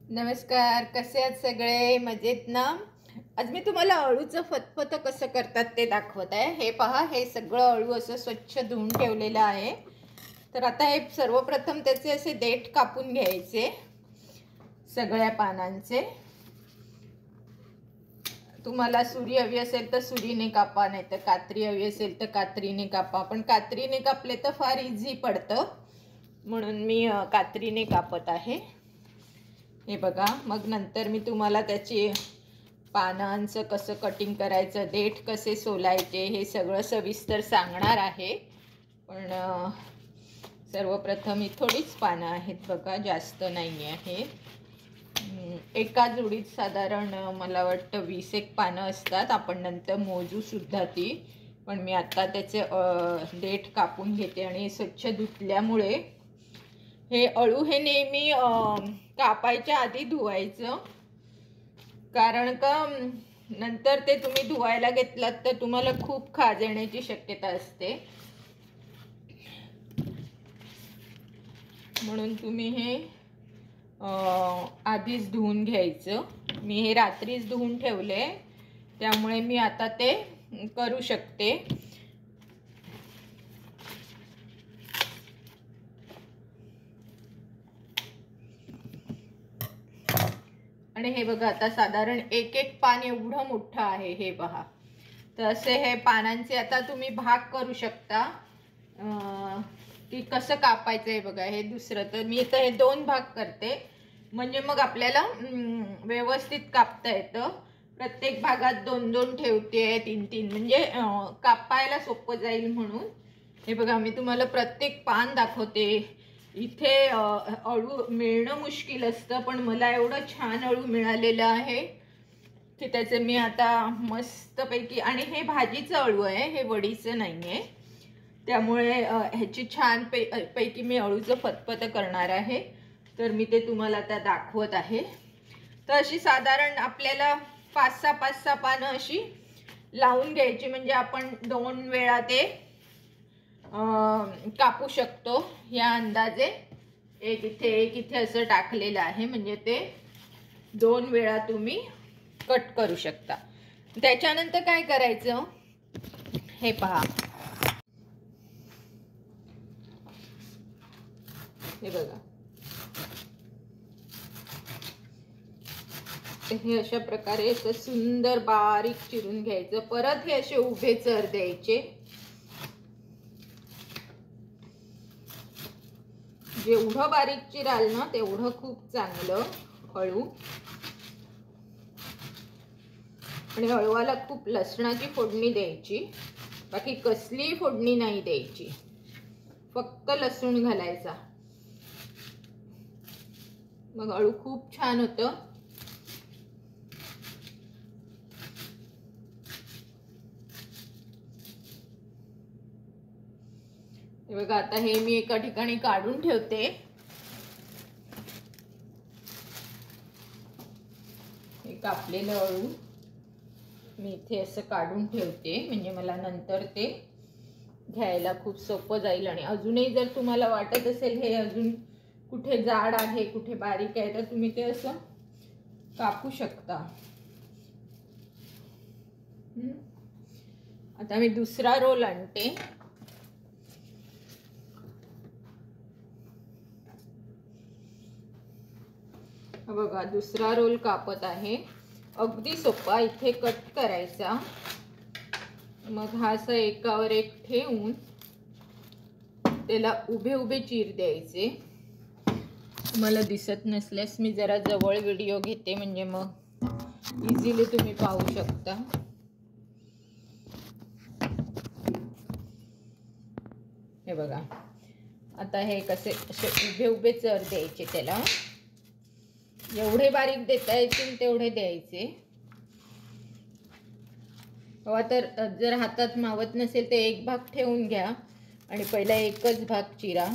नमस्कार, कसे आहात सगळे? मजेत ना? आज मी तुम्हाला अळूचं फतफतं कसं करतात ते दाखवत आहे. हे पहा, हे सगळं अळू असं स्वच्छ धुवून ठेवलेलं आहे. तर आता हे सर्वप्रथम त्याचे असे देठ कापून घ्यायचे, सगळ्या पानांचे. तुम्हाला सुरी हवी असेल तर सुरीने कापा, नाही तर कात्री हवी असेल तर कात्रीने कापा. पण कात्रीने कापले तर फार इझी पडतं, म्हणून मी कात्रीने कापत आहे. हे बघा, मग नंतर मी तुम्हाला त्याची पानांचं कसं कटिंग करायचं, देठ कसे सोलायचे हे सगळं सविस्तर सांगणार आहे. पण सर्वप्रथम ही थोडीच पानं आहेत बघा, जास्त नाही आहे. एका जोडीत साधारण मला वाटतं 20 पानं असतात. आपण नंतर मोजू सुद्धा ती. पण मी आता त्याचे देठ कापून घेते आणि स्वच्छ धुतल्यामुळे हे अळू हे नेहमी कापायच्या आधी धुवायचं, कारण का नंतर ते तुम्ही धुवायला घेतलात तर तुम्हाला खूप खाज येण्याची शक्यता असते. म्हणून तुम्ही हे आधीच धुवून घ्यायचं. मी हे रात्रीच धुवून ठेवले, त्यामुळे मी आता ते करू शकते. आणि हे बघा, आता साधारण एक एक पान एवढं मोठं आहे, हे पहा. तर असे हे पानांचे आता तुम्ही भाग करू शकता की कसं कापायचं आहे. बघा, हे दुसरं. तर मी आता हे 2 भाग करते, म्हणजे मग आपल्याला व्यवस्थित कापता येतं. प्रत्येक भागात 2-2 ठेवते, 3-3, म्हणजे कापायला सोपं जाईल म्हणून. हे बघा, मी तुम्हाला प्रत्येक पान दाखवते. इथे अळू मिळणं मुश्किल असतं, पण मला एवढं छान अळू मिळालेलं आहे की त्याचे मी आता मस्तपैकी. आणि हे भाजीचं अळू आहे, हे वडीचं नाही आहे. त्यामुळे ह्याची छान पैकी मी अळूचं फतफतं करणार आहे. तर मी ते तुम्हाला आता दाखवत आहे. तर अशी साधारण आपल्याला 5-6 पानं अशी लावून घ्यायची, म्हणजे आपण 2 वेळा ते कापू शकतो. या अंदाजे एक इथे असं टाकलेलं आहे, म्हणजे ते 2 वेळा तुम्ही कट करू शकता. त्याच्यानंतर काय करायचं, हे पहा. हे बघा, हे अशा प्रकारे असं सुंदर बारीक चिरून घ्यायचं. परत हे असे उभे चर द्यायचे. जेवढं बारीक चिराल ना तेवढं खूप चांगलं अळू. आणि अळवाला खूप लसणाची फोडणी द्यायची, बाकी कसली फोडणी नाही द्यायची, फक्त लसूण घालायचा. मग अळू खूप छान होतं. हे बघा, आता हे मी एका ठिकाणी काढून ठेवते. हे कापलेलं अळू मी इथे असं काढून ठेवते, म्हणजे मला नंतर ते घ्यायला खूप सोपं जाईल. आणि अजूनही जर तुम्हाला वाटत असेल हे अजून कुठे जाड आहे, कुठे बारीक आहे, तर तुम्ही ते असं कापू शकता. आता मी दुसरा रोल आणते. बघा, दुसरा रोल कापत आहे. अगदी सोपा. इथे कट करायचा, मग हा असं एकावर एक ठेवून त्याला उभे उभे चीर द्यायचे. मला दिसत नसल्यास मी जरा जवळ व्हिडिओ घेते, म्हणजे मग इझिली तुम्ही पाहू शकता. हे बघा, आता हे कसे असे उभे उभे चर द्यायचे. त्याला एवढे बारीक देता येतील तेवढे द्यायचे. हवा तर जर हातात मावत नसेल तर एक भाग ठेवून घ्या आणि पहिला एकच भाग चिरा.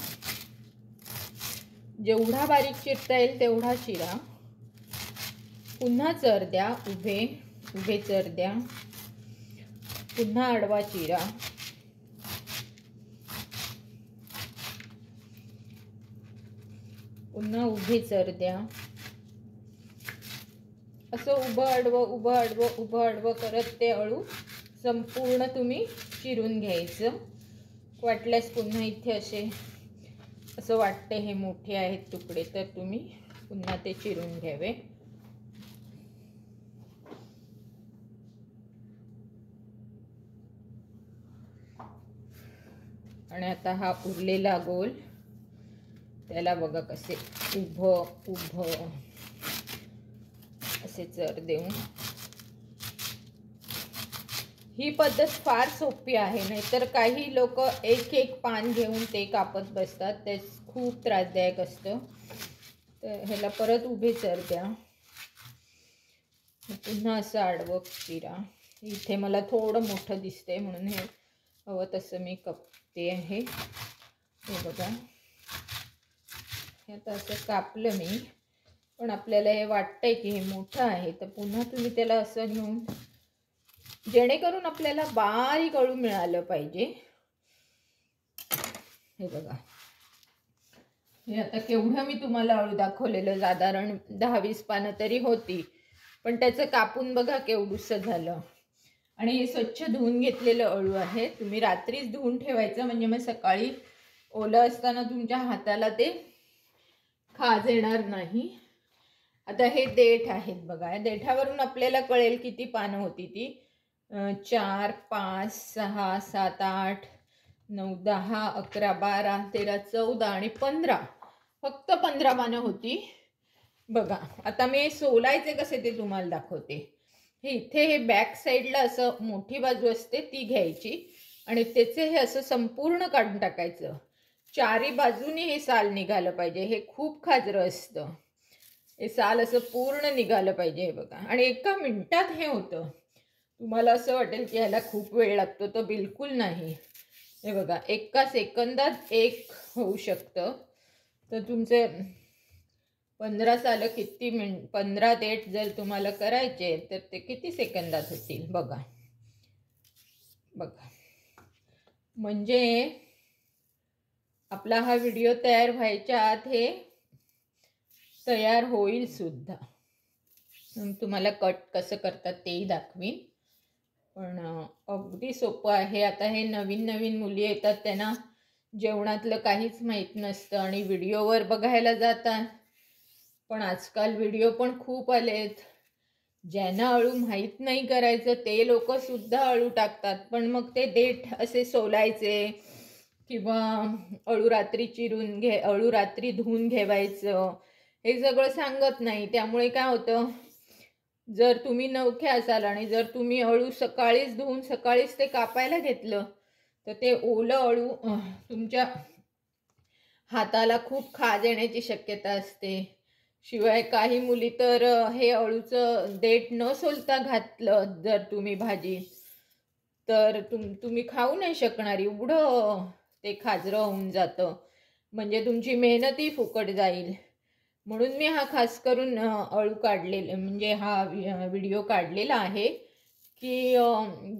जेवढा बारीक चिरता येईल तेवढा चिरा. पुन्हा चर द्या, उभे उभे चर द्या. पुन्हा आडवा चिरा. पुन्हा उभे चर द्या. असं उभं आडवं करत ते अळू संपूर्ण तुम्ही चिरून घ्यायचं. वाटल्यास पुन्हा इथे असं वाटते हे मोठे आहेत तुकडे, तर तुम्ही पुन्हा ते चिरून घ्यावे. आणि आता हा उरलेला गोल, त्याला बघा कसे उभं असे चर देऊन. ही पद्धत फार सोपी आहे, नाहीतर काही लोक एक एक पान घेऊन ते कापत बसतात, ते खूप त्रासदायक असतं. तर ह्याला परत उभे चर द्या. पुन्हा असं आडवं चिरा. इथे मला थोडं मोठं दिसतंय म्हणून हे हवं तसं मी कापते आहे. हे बघा, हे आता असं कापलं मी, पण आपल्याला हे वाटतंय की हे मोठं आहे, तर पुन्हा तुम्ही त्याला असं घेऊन, जेणेकरून आपल्याला बारीक अळू मिळालं पाहिजे. हे बघा, हे आता केवढं मी तुम्हाला अळू दाखवलेलं, साधारण 10-20 पानं तरी होती, पण त्याचं कापून बघा केवढंसं झालं. आणि हे स्वच्छ धुवून घेतलेलं अळू आहे. तुम्ही रात्रीच धुवून ठेवायचं, म्हणजे मग सकाळी ओलं असताना तुमच्या हाताला ते खाज येणार नाही. आता हे देठ आहेत बघा, या देठावरून आपल्याला कळेल किती पानं होती ती. 4, 5, 6, 7, 8, 9, 10, 11, 12, 13, 14 आणि 15, फक्त 15 पानं होती बघा. आता मी सोलायचे कसे ते तुम्हाला दाखवते. हे इथे हे बॅक साईडला असं मोठी बाजू असते ती घ्यायची आणि त्याचे हे असं संपूर्ण काढून टाकायचं. चारी बाजूनी हे साल निघालं पाहिजे. हे खूप खाजरं असतं, हे साल असं पूर्ण निघालं पाहिजे. हे बघा, आणि 1 मिनिटात हे होतं. तुम्हाला असं वाटेल की ह्याला खूप वेळ लागतो, तर बिलकुल नाही. हे बघा, 1 सेकंदात एक होऊ शकतं. तर तुमचे 15 सालं किती 15 देठ जर तुम्हाला करायचे, तर ते किती सेकंदात होतील बघा. बघा, म्हणजे आपला हा व्हिडिओ तयार व्हायच्या आत हे तयार होईल सुद्धा. तुम्हाला कट कसं करतात तेही दाखवीन, पण अगदी सोपं आहे. आता हे नवीन मुली येतात, त्यांना जेवणातलं काहीच माहीत नसतं आणि व्हिडिओवर बघायला जातात. पण आजकाल व्हिडिओ पण खूप आलेत. ज्यांना अळू माहीत नाही करायचं ते लोक सुद्धा अळू टाकतात. पण मग ते देठ असे सोलायचे किंवा अळू रात्री चिरून अळू रात्री धुवून घ्यायचं, हे सगळं सांगत नाही. त्यामुळे काय होतं, जर तुम्ही नवखे असाल आणि जर तुम्ही अळू सकाळीच धुवून सकाळीच ते कापायला घेतलं, तर ते ओलं अळू तुमच्या हाताला खूप खाज येण्याची शक्यता असते. शिवाय काही मुली तर हे अळूचं देठ न सोलता घातलं जर तुम्ही भाजी, तर तुम्ही खाऊ नाही शकणार, एवढं ते खाजरं होऊन जातं. म्हणजे तुमची मेहनतही फुकट जाईल. म्हणून मी हा खास करून अळू काढलेला, म्हणजे हा व्हिडिओ काढलेला आहे की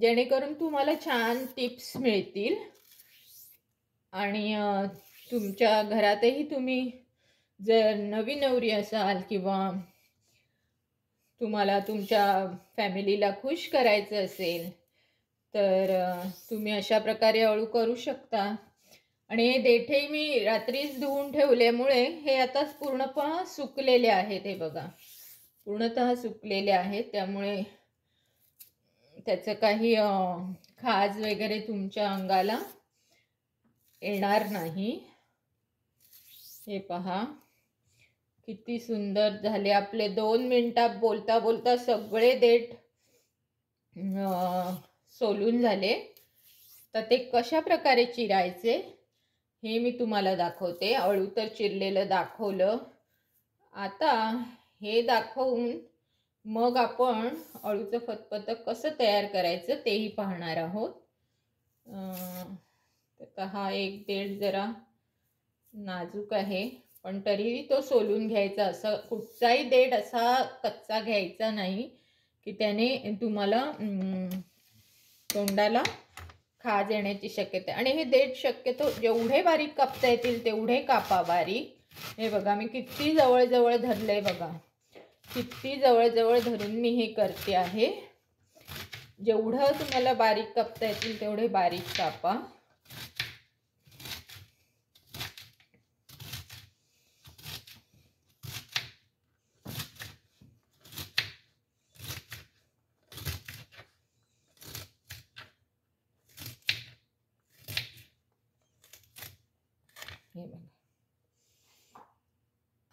जेणेकरून तुम्हाला छान टिप्स मिळतील. आणि तुमच्या घरातही तुम्ही जर नवी नवरी असाल किंवा तुम्हाला तुमच्या फॅमिलीला खुश करायचं असेल, तर तुम्ही अशा प्रकारे अळू करू शकता. आणि हे देठे मी रात्रीच धुवून ठेवल्यामुळे हे आता पूर्णतः सुकलेले आहेत. हे बघा, पूर्णतः सुकलेले आहेत, त्यामुळे त्याचं काही खाज वगैरे तुमच्या अंगाला येणार नाही. हे पहा किती सुंदर झाले आपले. 2 मिनिटात बोलता बोलता सगळे देठ सोलून झाले. तर ते कशा प्रकारे चिरायचे हे मी तुम्हाला दाखवते. अळू तर चिरलेलं दाखवलं, आता हे दाखवून मग आपण अळूचं फतफतं कसं तयार करायचं तेही पाहणार आहोत. तर हा एक देठ जरा नाजूक आहे, पण तरीही तो सोलून घ्यायचा. असं कुठचाही देठ असा कच्चा घ्यायचा नाही की त्याने तुम्हाला तोंडाला खाज येण्याची शक्यता. आणि हे देठ शक्यतो जेवढे बारीक कापता येतील तेवढे कापा बारीक. हे बघा, मी किती जवळ धरलंय बघा. किती जवळजवळ धरून मी हे करते आहे. जेवढं तुम्हाला बारीक कापता येतील तेवढे बारीक कापा. हे बघा.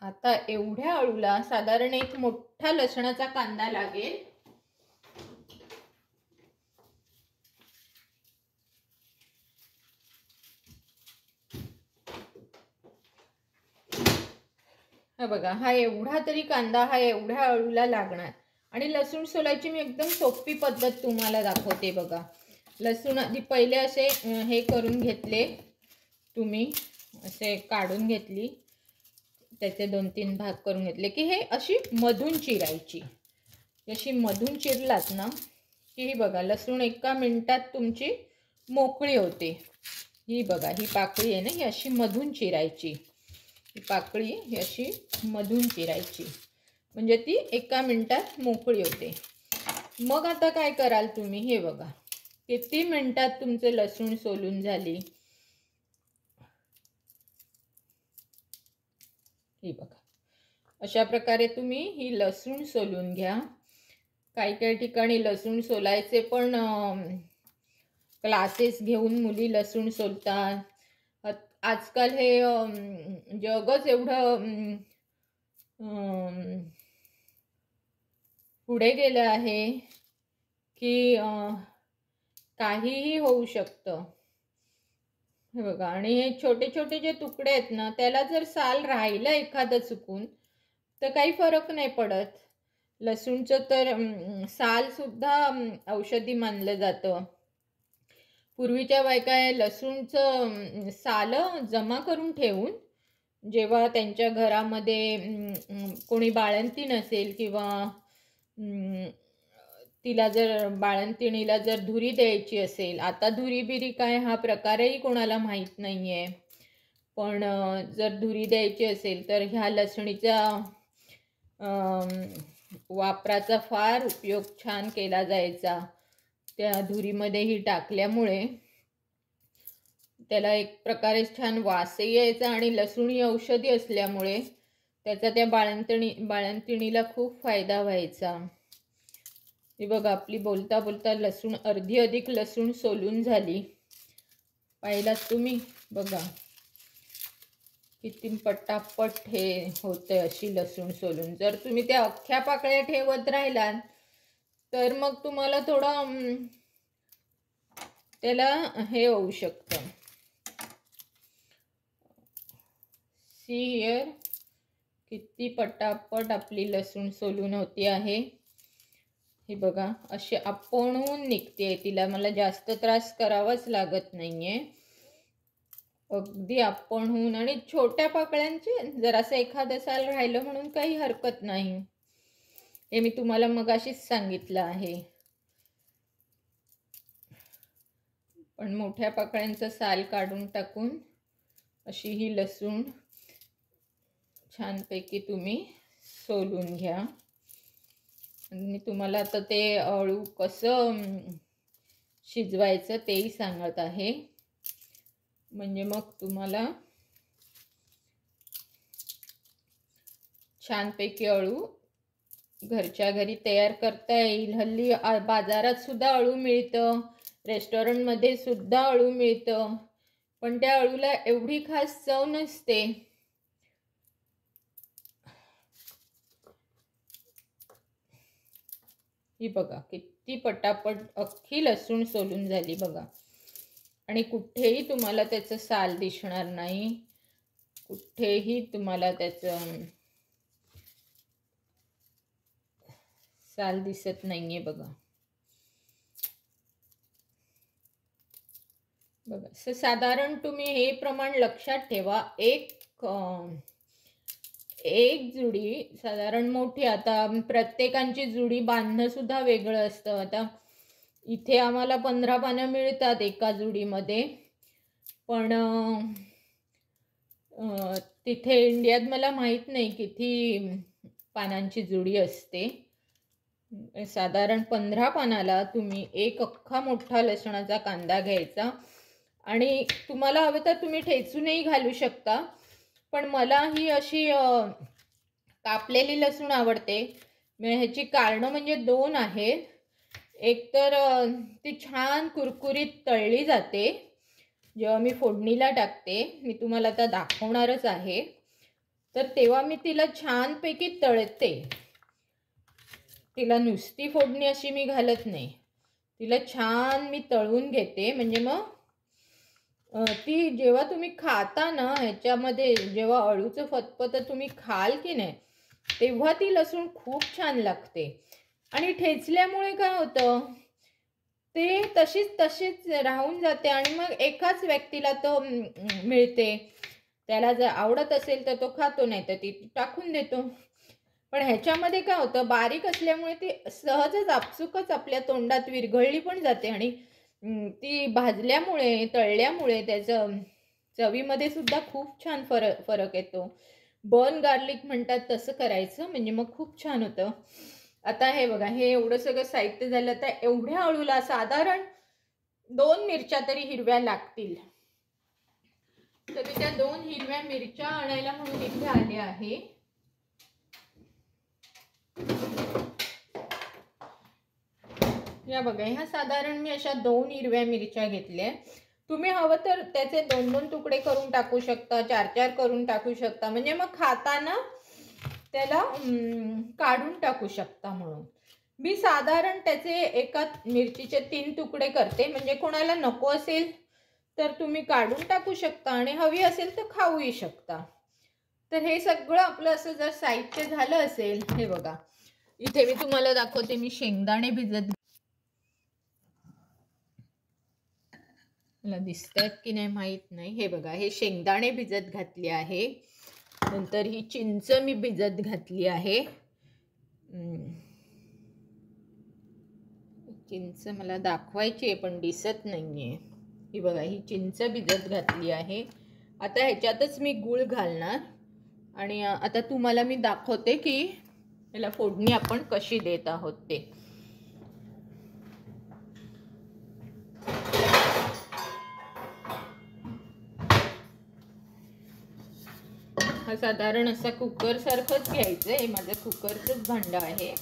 आता एवढ्या अळूला साधारण एक मोठा लसणाचा कांदा लागेल. हा बघा, हा एवढा तरी कांदा हा एवढ्या अळूला लागणार. आणि लसूण सोलायची मी एकदम सोपी पद्धत तुम्हाला दाखवते बघा. लसूण आधी पहिले असे हे करून घेतले, तुम्ही असे काढून घेतली, त्याचे 2-3 भाग करून घेतले की हे अशी मधून चिरायची. अशी मधून चिरलात ना की ही बघा लसूण एका मिनिटात तुमची मोकळी होते. ही बघा, ही पाकळी आहे ना, ही अशी मधून चिरायची. ही पाकळी ही अशी मधून चिरायची म्हणजे ती एका मिनिटात मोकळी होते. मग आता काय कराल तुम्ही, हे बघा किती मिनिटात तुमचे लसूण सोलून झाली. ही बघा, अशा प्रकारे तुम्ही ही लसूण सोलून घ्या. काही ठिकाणी लसूण सोलायचे पण क्लासेस घेऊन मुली लसूण सोलतात. आजकाल हे जगच एवढं पुढे गेलं आहे की काहीही होऊ शकतं. हे बघा, आणि हे छोटे छोटे जे तुकडे आहेत ना, त्याला जर साल राहिलं एखादं चुकून तर काही फरक नाही पडत. लसूणचं तर साल सुद्धा औषधी मानलं जातं. पूर्वीच्या बायका लसूणचं साल जमा करून ठेवून जेव्हा त्यांच्या घरामध्ये कोणी बाळंतीण नसेल किंवा तिला जर बाळंतिणीला जर धुरी द्यायची असेल, आता धुरी बिरी काय हा प्रकारही कोणाला माहीत नाही आहे, पण जर धुरी द्यायची असेल तर ह्या लसणीचा वापराचा फार उपयोग छान केला जायचा. त्या धुरीमध्येही टाकल्यामुळे त्याला एक प्रकारे छान वासही यायचा आणि लसूण ही औषधी असल्यामुळे त्याचा त्या बाळंतिणीला खूप फायदा व्हायचा. हे बघा, आपली बोलता बोलता लसूण अर्धी अधिक लसूण सोलून झाली. पाहिलात तुम्ही, बघा किती पटापट हे होते अशी लसूण सोलून. जर तुम्ही त्या अख्ख्या पाकळ्या ठेवत राहिलात तर मग तुम्हाला थोडं त्याला हे होऊ शकतं. सी हिअर, किती पटापट आपली लसूण सोलून होती आहे. हे बघा, अशी आपणहून निघते. तिला मला जास्त त्रास करावाच लागत नाहीये, अगदी आपणहून. आणि छोट्या पाकळ्यांचे जरासं एखादं साल राहिलं म्हणून काही हरकत नाही, हे मी तुम्हाला मगाशीच सांगितलं आहे. पण मोठ्या पाकळ्यांचं साल काढून टाकून अशी ही लसूण छानपैकी तुम्ही सोलून घ्या. मी तुम्हाला आता ते अळू कसं शिजवायचं तेही सांगत आहे, म्हणजे मग तुम्हाला छानपैकी अळू घरच्या घरी तयार करता येईल. हल्ली बाजारात सुद्धा अळू मिळतं, रेस्टॉरंटमध्ये सुद्धा अळू मिळतं, पण त्या अळूला एवढी खास चव नसते. ही बघा, किती पटापट अख्खी लसूण सोलून झाली बघा. आणि कुठेही तुम्हाला त्याचं साल दिसणार नाही, कुठेही तुम्हाला त्याचं साल दिसत नाहीये बघा. बघा, साधारण तुम्ही हे प्रमाण लक्षात ठेवा. एक जुडी साधारण मोठी, आता प्रत्येकांची जुडी बांधणं सुद्धा वेगळं असतं. आता इथे आम्हाला 15 पानं मिळतात एका जुडीमध्ये, पण तिथे इंडियात मला माहीत नाही किती पानांची जुडी असते. साधारण 15 पानाला तुम्ही एक अख्खा मोठा लसणाचा कांदा घ्यायचा आणि तुम्हाला हवे तर तुम्ही ठेचूनही घालू शकता, पण मला ही अशी कापलेली लसूण आवडते. ह्याची कारणं म्हणजे 2 आहेत. एक तर ती छान कुरकुरीत तळली जाते जेव्हा मी फोडणीला टाकते. मी तुम्हाला आता दाखवणारच आहे. तर तेव्हा मी तिला छानपैकी तळते. तिला नुसती फोडणी अशी मी घालत नाही, तिला छान मी तळून घेते. म्हणजे मग ती जेव्हा तुम्ही खाता ना, ह्याच्यामध्ये जेव्हा अळूचं फतफतं तुम्ही खाल की नाही, तेव्हा ती लसूण खूप छान लागते. आणि ठेचल्यामुळे काय होतं, ते तशीच राहून जाते आणि मग एकाच व्यक्तीला तो मिळते. त्याला जर आवडत असेल तर तो खातो, नाही तर ती टाकून देतो. पण ह्याच्यामध्ये काय होतं, बारीक असल्यामुळे ती सहजच आपसुकच आपल्या तोंडात विरघळली पण जाते आणि ती भाजल्यामुळे तळल्यामुळे त्याचं चवीमध्ये सुद्धा खूप छान फरक येतो. बर्न गार्लिक म्हणतात तसं करायचं, म्हणजे मग खूप छान होतं. आता हे बघा, हे एवढं सगळं साहित्य झालं. तर एवढ्या अळूला साधारण 2 मिरच्या तरी हिरव्या लागतील. तर मी त्या 2 हिरव्या मिरच्या आणायला म्हणून इथे आले आहे. या बघा, ह्या साधारण मी अशा 2 हिरव्या मिरच्या घेतल्या. तुम्ही हवं तर त्याचे 2-2 तुकडे करून टाकू शकता, 4-4 करून टाकू शकता, म्हणजे मग खाताना त्याला काढून टाकू शकता. म्हणून मी साधारण त्याचे एका मिरचीचे 3 तुकडे करते. म्हणजे कोणाला नको असेल तर तुम्ही काढून टाकू शकता आणि हवी असेल तर खाऊही शकता. तर हे सगळं आपलं असं जर साहित्य झालं असेल, हे बघा इथे मी तुम्हाला दाखवते. मी शेंगदाणे भिजत, मला दिसतात की नाही माहीत नाही. हे बघा, हे शेंगदाणे भिजत घातले आहे. नंतर ही चिंच मी भिजत घातली आहे. चिंच मला दाखवायची आहे पण दिसत नाहीये. ही बघा, ही चिंच भिजत घातली आहे. आता ह्याच्यातच मी गूळ घालणार आणि आता तुम्हाला मी दाखवते की याला फोडणी आपण कशी देत आहोत ते. हा साधारण असा कुकर सारखंच घ्यायचं. हे माझं कुकरचंच भांडं आहे.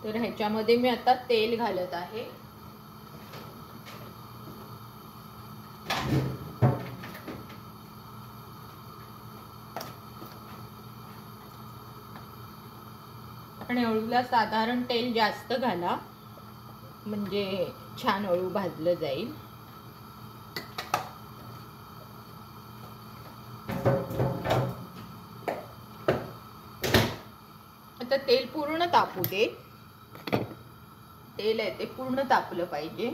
तर ह्याच्यामध्ये मी आता तेल घालत आहे. आणि अळूला साधारण तेल जास्त घाला, म्हणजे छान अळू भाजलं जाईल. आता तेल पूर्ण तापू दे. तेल आहे ते पूर्ण तापलं पाहिजे.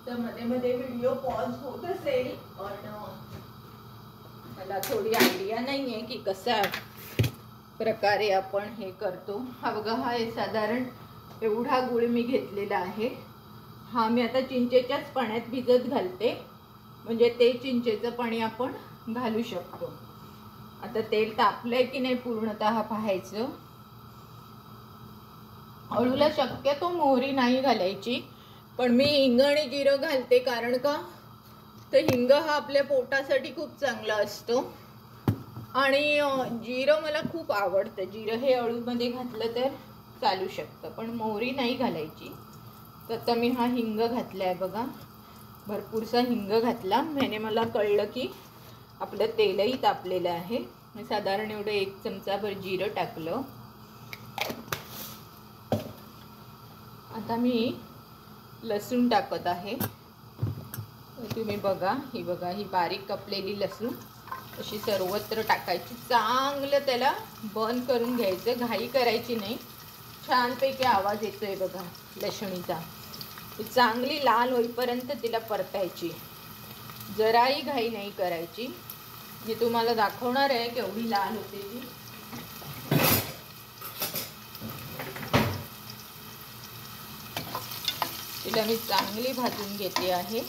तर मध्ये मध्ये व्हिडिओ पॉज होत असेल, पण मला थोडी आयडिया नाहीये की कसा प्रकारे आपण हे करतो. हा बघा, हा साधारण एवढा गुळ मी घेतलेला आहे. हा मी आता चिंचेच्याच पाण्यात भिजत घालते, म्हणजे ते चिंचेचं पाणी आपण घालू शकतो. आता तेल तापलंय की नाही पूर्णतः पाहायचं. अळूला शक्यतो मोहरी नाही घालायची, पण मी हिंग आणि जिरं घालते. कारण का, तर हिंग हा आपल्या पोटासाठी खूप चांगला असतो आणि जिरं मला खूप आवडतं. जिरं हे अळूमध्ये घातलं तर चालू शकतं, पण मोहरी नाही घालायची. तर आता मी हा हिंग घातला आहे बघा, भरपूरसा हिंग घातला. ह्याने मला कळलं की आपलं तेलही तापलेलं आहे. मी साधारण एवढं 1 चमचाभर जिरं टाकलं. आता मी लसूण टाकत आहे. तुम्ही बघा, ही बघा, ही बारीक कापलेली लसूण अशी सर्वत्र टाकायची. चांगलं त्याला बर्न करून घ्यायचं, घाई करायची नाही. छानपैकी आवाज येतोय बघा लसणीचा. चांगली लाल होईपर्यंत तिला परतायची, जराही घाई नाही करायची. मी तुम्हाला दाखवणार आहे केवढी लाल होते ती. मिरचीला मी चांगली भाजून घेतली आहे.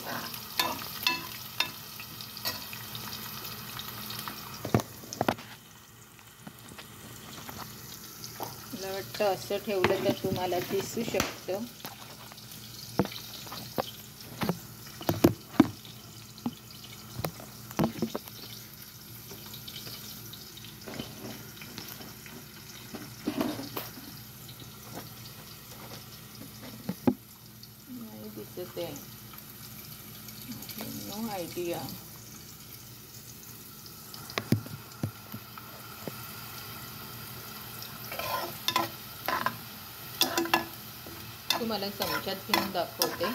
मला वाटतं असं ठेवलं तर तुम्हाला दिसू शकतं. नाही दिसत आहे. No idea. तुम्हाला चमच्यात घेऊन दाखवते.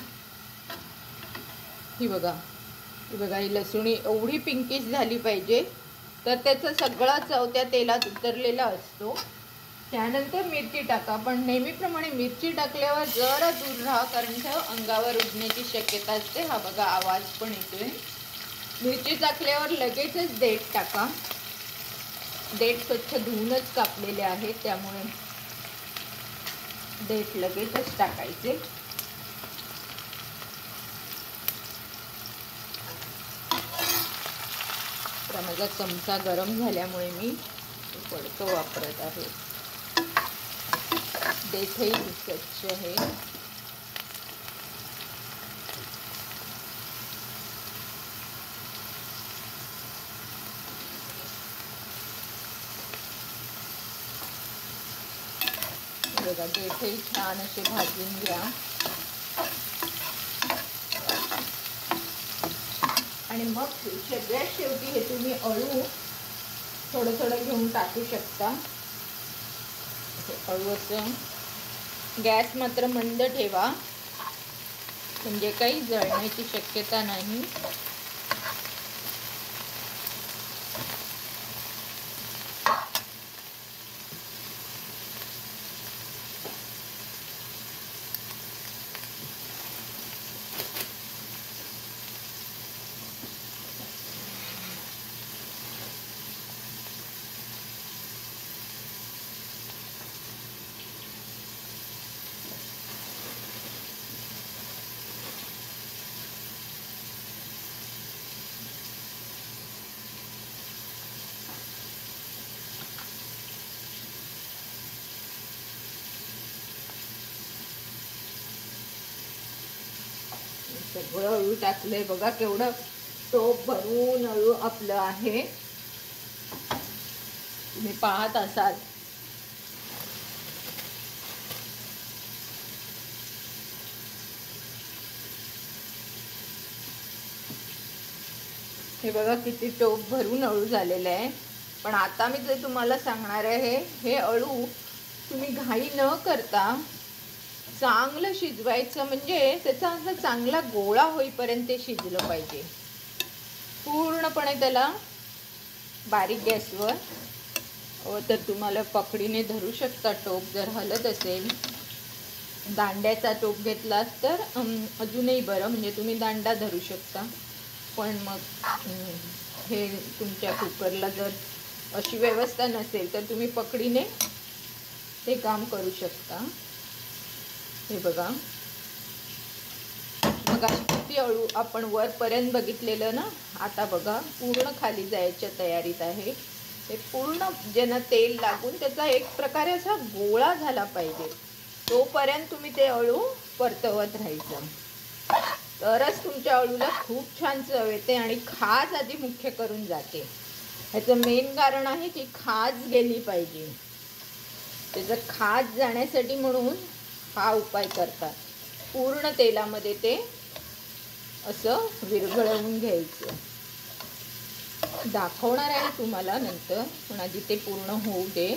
ही बघा, ही लसूणी एवढी पिंकिश झाली पाहिजे तर त्याचा सगळा चव त्या तेलात उतरलेला असतो. त्यानंतर मिरची टाका, पण नेहमीप्रमाणे मिरची टाकल्यावर जरा दूर राहा, कारण त्या अंगावर उडण्याची शक्यता असते. हा बघा आवाज पण येतोय. मिरची टाकल्यावर लगेचच देठ टाका. देठ स्वच्छ धुवूनच कापलेले आहेत, त्यामुळे देठ लगेचच टाकायचे. तर माझा चमचा गरम झाल्यामुळे मी पडतो वापरत आहे. देठही स्वच्छ आहे. बघा, देठही छान असे भाजून घ्या. आणि मग सगळ्यात शेवटी हे तुम्ही अळू थोडं थोडं घेऊन टाकू शकता. अळू असं गॅस मात्र मंद ठेवा, म्हणजे काही जळण्याची शक्यता नाही. सगळं अळू टाकलंय. बघा केवढं टोप भरून अळू आपलं आहे, तुम्ही पाहत असाल. हे बघा किती टोप भरून अळू झालेलं आहे. पण आता मी जे तुम्हाला सांगणार आहे, हे अळू तुम्ही घाई न करता चांगलं शिजवायचं, म्हणजे त्याचा असा चांगला गोळा होईपर्यंत ते शिजलं पाहिजे. पूर्णपणे त्याला बारीक गॅसवर. तर तुम्हाला पकडीने धरू शकता टोप, जर हलत असेल. दांड्याचा टोप घेतलात तर अजूनही बरं, म्हणजे तुम्ही दांडा धरू शकता. पण मग हे तुमच्या कुकरला जर अशी व्यवस्था नसेल तर तुम्ही पकडीने ते काम करू शकता. हे बघा, मग अशी किती अळू आपण वरपर्यंत बघितलेलं ना, आता बघा पूर्ण खाली जायच्या तयारीत आहे. ते पूर्ण ज्यांना तेल लागून त्याचा एक प्रकारे असा गोळा झाला पाहिजे, तोपर्यंत तुम्ही ते अळू परतवत राहायचं. तरच तुमच्या अळूला खूप छान चव येते आणि खाज आधी मुख्य करून जाते. ह्याचं मेन कारण आहे की खाज गेली पाहिजे. त्याचं खाज जाण्यासाठी म्हणून हा उपाय करतात. पूर्ण तेलामध्ये ते असं विरघळवून घ्यायचं. दाखवणार आहे तुम्हाला नंतर, पण आधी ते पूर्ण होऊ दे.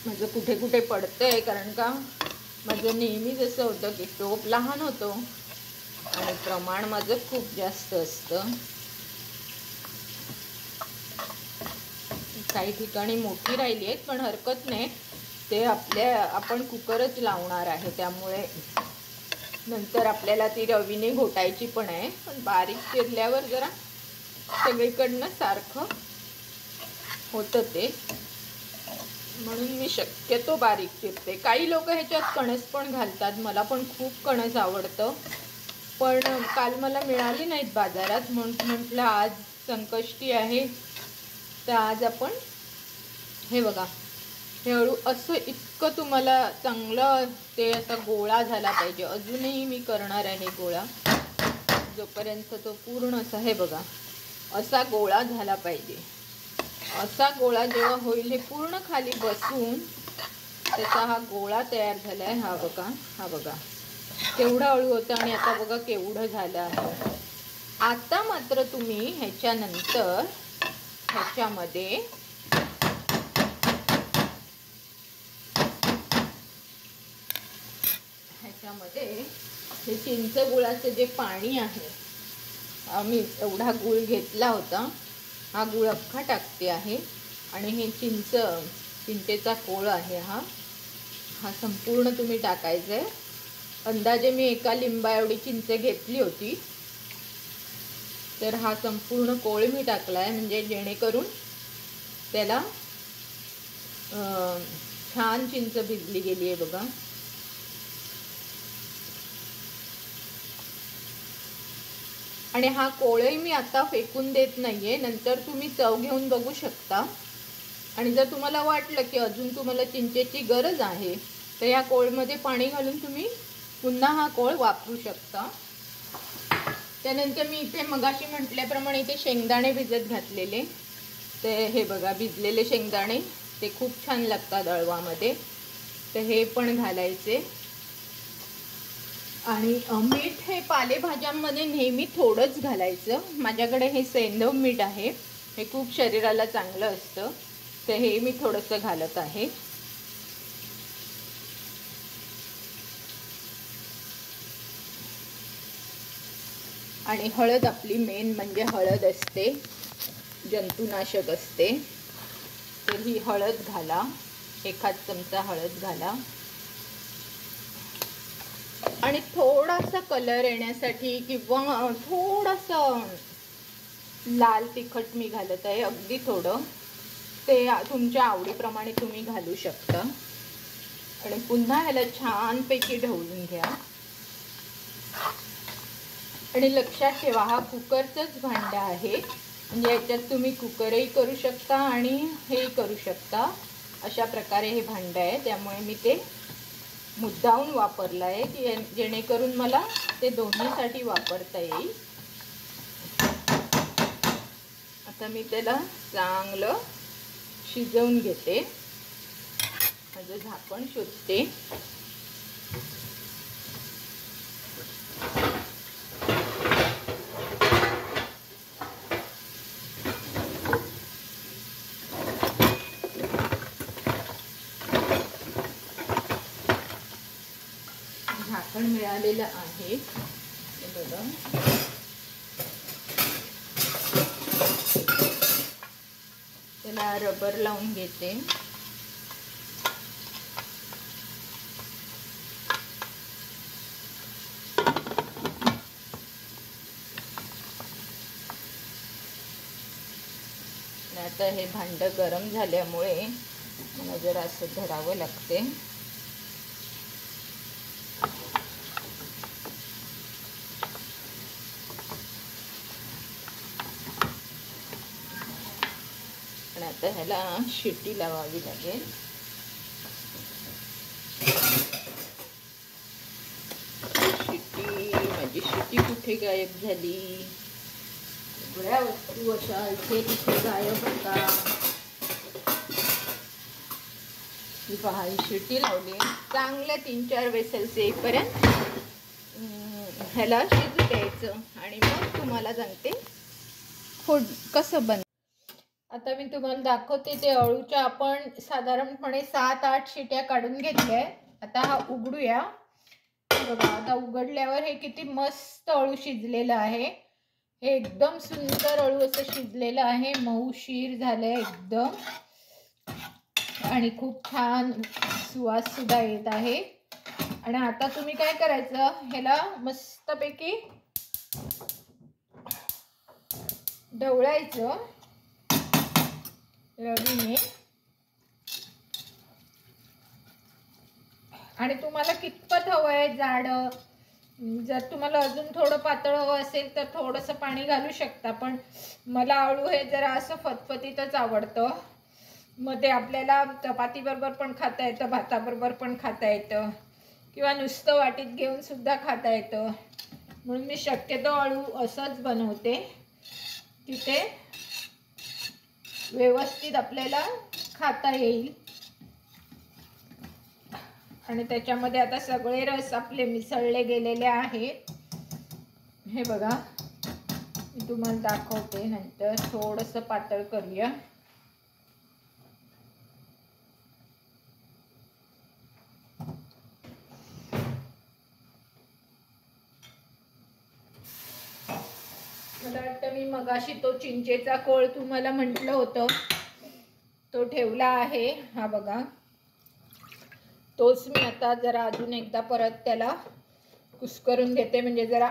माझं कुठे कुठे पडतंय, कारण का माझं नेहमीच असं होतं की टोप लहान होतो आणि प्रमाण माझं खूप जास्त असतं. काही ठिकाणी मोठी राहिली आहेत, पण हरकत नाही. ते आपण कुकरच लावणार आहे, त्यामुळे नंतर आपल्याला ती रवीने घोटायची पण आहे. पण बारीक चिरल्यावर जरा सगळीकडनं सारखं होतं ते. म्हणून मी शक्यतो बारीक चिरते. काही लोक ह्याच्यात कणस पण घालतात, मला पण खूप कणस आवडतं, पण काल मला मिळाली नाहीत बाजारात, म्हणून म्हटलं आज संकष्टी आहे तर आज आपण हे बघा हे हळू असं इतकं तुम्हाला चांगलं ते असा गोळा झाला पाहिजे. अजूनही मी करणार आहे गोळा, जोपर्यंत तो पूर्ण असा हे बघा असा गोळा झाला पाहिजे. असा गोळा जेव्हा होईल हे पूर्ण खाली बसून त्याचा हा गोळा तयार झाला आहे. हा बघा केवढा हळू होतं आणि आता बघा केवढं झालं आहे. आता मात्र तुम्ही ह्याच्यानंतर ह्याच्यामध्ये हे चिंच गुळाचं जे पाणी आहे, मी एवढा गूळ घेतला होता, हा गूळ अख्खा टाकते आहे आणि हे चिंचेचा कोळ आहे हा संपूर्ण तुम्ही टाकायचं आहे. अंदाजे मी 1 लिंबा एवढी चिंच घेतली होती, तर हा संपूर्ण कोळ मी टाकला आहे, म्हणजे जेणेकरून त्याला छान चिंच भिजली गेली आहे बघा. आणि हा कोळही मी आता फेकून देत नाहीये, नंतर तुम्ही चव घेऊन बघू शकता. आणि जर तुम्हाला वाटलं की अजून तुम्हाला चिंचेची गरज आहे तर या कोळमध्ये पाणी घालून तुम्ही पुन्हा हा कोळ वापरू शकता. त्यानंतर मी इथे मगाशी म्हटल्याप्रमाणे इथे शेंगदाणे भिजत घातलेले, ते हे बघा भिजलेले शेंगदाणे ते खूप छान लागतात दळवामध्ये, तर हे पण घालायचे. आणि मीठ हे पालेभाज्यांमध्ये नेहमी थोडंच घालायचं. माझ्याकडे हे सेंधव मीठ आहे, हे खूप शरीराला चांगलं असतं, तर हे मी थोडंसं घालत आहे. आणि हळद, आपली मेन म्हणजे हळद असते, जंतुनाशक असते, तर ही हळद घाला, 1 चमचा हळद घाला. आणि थोडासा कलर येण्यासाठी किंवा थोडासा लाल तिखट मी घालत आहे, अगदी थोडं, ते तुमच्या आवडीप्रमाणे तुम्ही घालू शकता. आणि पुन्हा ह्याला छानपैकी ढवळून घ्या. आणि लक्षात ठेवा हा कुकरचंच भांडं आहे, म्हणजे याच्यात तुम्ही कुकरही करू शकता आणि हेही करू शकता. अशा प्रकारे हे भांडं आहे, त्यामुळे मी ते मुद्दामून वापरलं आहे की जेणेकरून मला ते दोन्हीसाठी वापरता येईल. आता मी त्याला चांगलं शिजवून घेते, माझं झाकण शोधते. झाकण मिळालेलं आहे बघा. त्याला रबर लावून घेते. आता हे भांडं गरम झाल्यामुळे मला जरा असं धरावं लागते. आणि आता ह्याला शिट्टी लावावी लागेल. माझी शिट्टी कुठे गायब झाली? सगळ्या वस्तू अशा इथे तिथे गायब होता. ही पहा, ही शिट्टी लावली, चांगल्या 3-4 वेसेल्स येईपर्यंत ह्याला शिजू द्यायचं आणि मग तुम्हाला सांगते कसं बन. आता मी तुम्हाला दाखवते ते अळूच्या आपण साधारणपणे 7-8 शिट्या काढून घेतल्या. आता हा उघडूया. बघा आता उघडल्यावर हे किती मस्त अळू शिजलेलं आहे. हे एकदम सुंदर अळू असं शिजलेलं आहे, मऊशीर झालंय एकदम आणि खूप छान सुवास सुद्धा येत आहे. आणि आता तुम्ही काय करायचं, ह्याला मस्तपैकी ढवळायचं रवीने. तुम्हाला कितपत हवं आहे जाड, जर तुम्हाला अजून थोडं पातळ हवं असेल तर थोडंसं पाणी घालू शकता, पण मला अळू हे जरा असं फतफतीतच आवडतं. मग ते आपल्याला चपातीबरोबर पण खाता येतं, भाताबरोबर पण खाता येतं, किंवा नुसतं वाटीत घेऊन सुद्धा खाता येतं. म्हणून मी शक्यतो अळू असंच बनवते की ते व्यवस्थित आपल्याला खाता येईल. आणि त्याच्यामध्ये आता सगळे रस आपले मिसळले गेलेले आहेत. हे बघा, मी तुम्हाला दाखवते नंतर. थोडंसं पातळ करूया. मला वाटतं मी मगाशी तो चिंचेचा कोळ तुम्हाला म्हटलं होतं तो ठेवला आहे. हा बघा, तोच मी आता जरा अजून एकदा परत त्याला कुस्करून घेते, म्हणजे जरा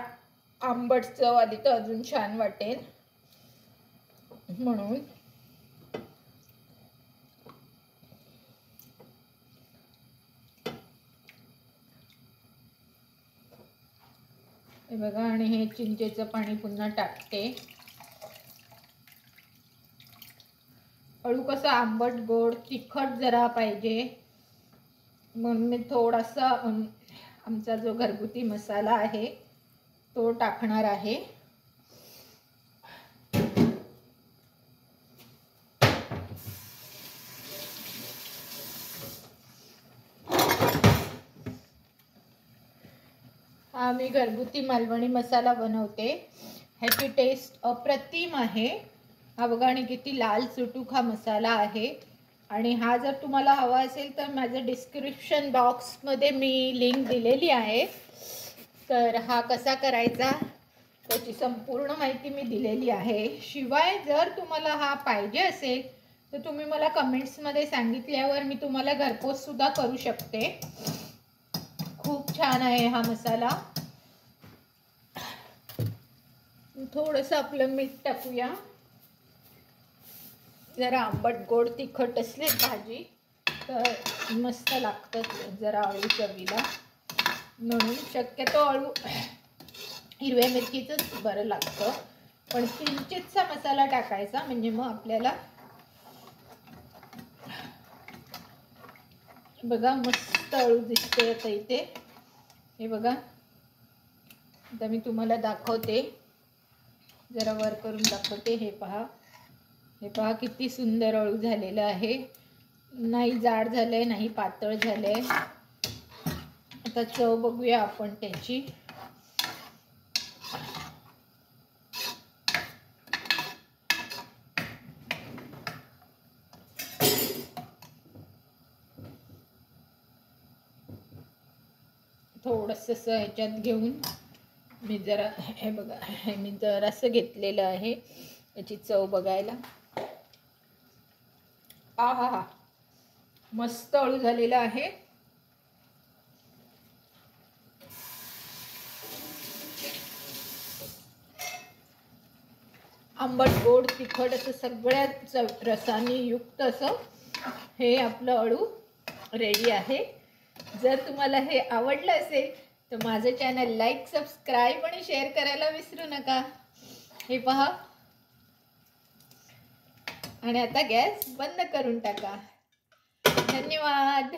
आंबट चव आली तर अजून छान वाटेल म्हणून. हे बघा, आणि हे चिंचेचं पाणी पुन्हा टाकते. अळू कसं आंबट गोड तिखट जरा पाहिजे म्हणून मी थोडासा आमचा जो घरगुती मसाला आहे तो टाकणार आहे. हा मी घरगुती मालवणी मसाला बनवते. ह्याची टेस्ट अप्रतिम आहे. हा बघा, आणि किती लाल सुटूक हा मसाला आहे. आणि हा जर तुम्हाला हवा असेल तर माझ्या डिस्क्रिप्शन बॉक्समध्ये मी लिंक दिलेली आहे, तर हा कसा करायचा त्याची संपूर्ण माहिती मी दिलेली आहे. शिवाय जर तुम्हाला हा पाहिजे असेल तर तुम्ही मला कमेंट्समध्ये सांगितल्यावर मी तुम्हाला घरपोच सुद्धा करू शकते. खूप छान आहे हा मसाला. थोडंसं आपलं मीठ टाकूया. जरा आंबट गोड तिखट असले भाजी तर मस्त लागतं जरा अळू चवीला, म्हणून शक्यतो अळू हिरव्या मिरचीचंच बरं लागतं. पण चिंचेचा मसाला टाकायचा म्हणजे मग आपल्याला बघा मस्त अळू दिसते आता इथे. हे बघा, आता मी तुम्हाला दाखवते, जरा वर करून दाखवते. हे पहा, हे पहा किती सुंदर अळू झालेलं आहे. नाही जाड झालंय नाही पातळ झालंय. आता चव बघूया आपण त्याची. थोडंसं ह्याच्यात घेऊन मी जरा, हे बघा, हे मी जरासं घेतलेलं आहे याची चव बघायला. आहा हा, मस्त अळू झालेला आहे. आंबट गोड तिखट असं सगळ्या रसाने युक्त असं हे आपलं अळू रेडी आहे. जर तुम्हाला हे आवडलं असेल तर माझं चॅनल लाईक, सबस्क्राईब आणि शेअर करायला विसरू नका. हे पहा, आणि आता गॅस बंद करून टाका. धन्यवाद.